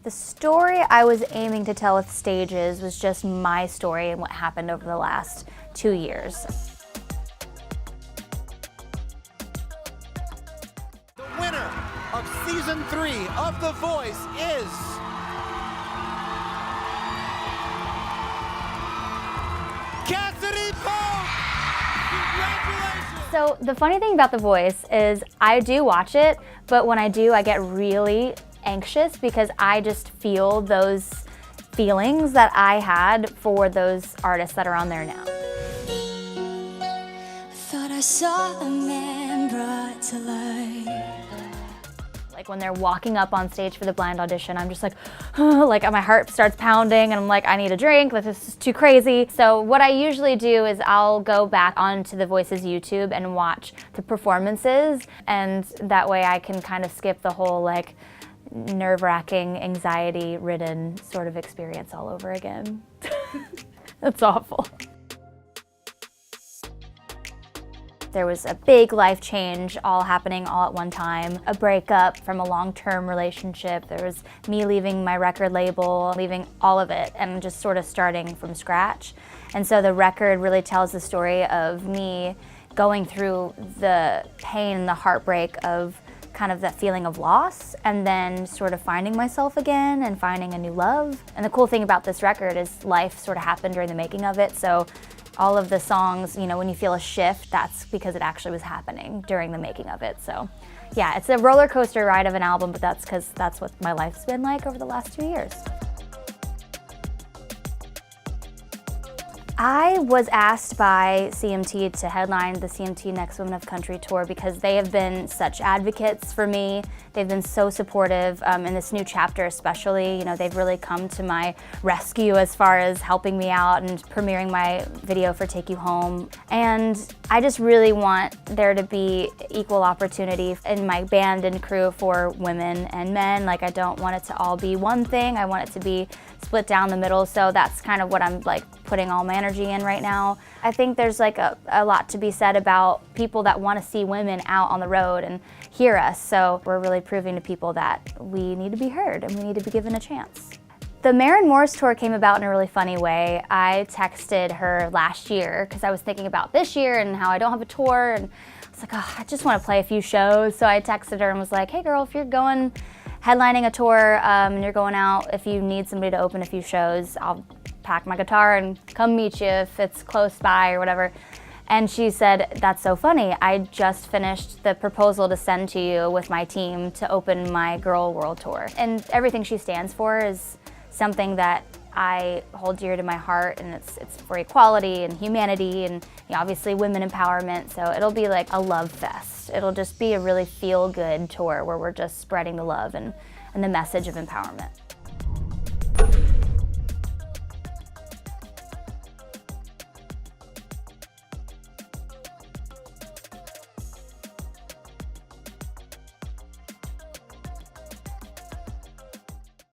The story I was aiming to tell with Stages was just my story and what happened over the last 2 years. The winner of Season 3 of The Voice is... Cassadee Pope! Congratulations! So the funny thing about The Voice is I do watch it, but when I do, I get really anxious because I just feel those feelings that I had for those artists that are on there now. Thought I saw a man brought to life. Like when they're walking up on stage for the blind audition, I'm just like, like my heart starts pounding and I'm like, I need a drink, this is too crazy. So what I usually do is I'll go back onto The Voice's YouTube and watch the performances, and that way I can kind of skip the whole like nerve-wracking, anxiety-ridden sort of experience all over again. That's awful. There was a big life change all happening all at one time. A breakup from a long-term relationship. There was me leaving my record label, leaving all of it, and just sort of starting from scratch. And so the record really tells the story of me going through the pain and the heartbreak of kind of that feeling of loss, and then sort of finding myself again and finding a new love. And the cool thing about this record is life sort of happened during the making of it, so all of the songs, you know, when you feel a shift, that's because it actually was happening during the making of it. So yeah, it's a roller coaster ride of an album, but that's because that's what my life's been like over the last 2 years. I was asked by CMT to headline the CMT Next Women of Country tour because they have been such advocates for me. They've been so supportive in this new chapter especially. You know, they've really come to my rescue as far as helping me out and premiering my video for Take You Home. And I just really want there to be equal opportunity in my band and crew for women and men. Like, I don't want it to all be one thing. I want it to be split down the middle. So that's kind of what I'm like putting all my energy in right now. I think there's like a lot to be said about people that want to see women out on the road and hear us. So we're really proving to people that we need to be heard and we need to be given a chance. The Maren Morris tour came about in a really funny way. I texted her last year because I was thinking about this year and how I don't have a tour, and I was like, oh, I just want to play a few shows. So I texted her and was like, hey girl, if you're going headlining a tour and you're going out, if you need somebody to open a few shows, I'll pack my guitar and come meet you if it's close by or whatever. And she said, that's so funny. I just finished the proposal to send to you with my team to open my Girl World Tour. And everything she stands for is something that I hold dear to my heart, and it's for equality and humanity and, you know, obviously women empowerment. So it'll be like a love fest. It'll just be a really feel-good tour where we're just spreading the love and the message of empowerment.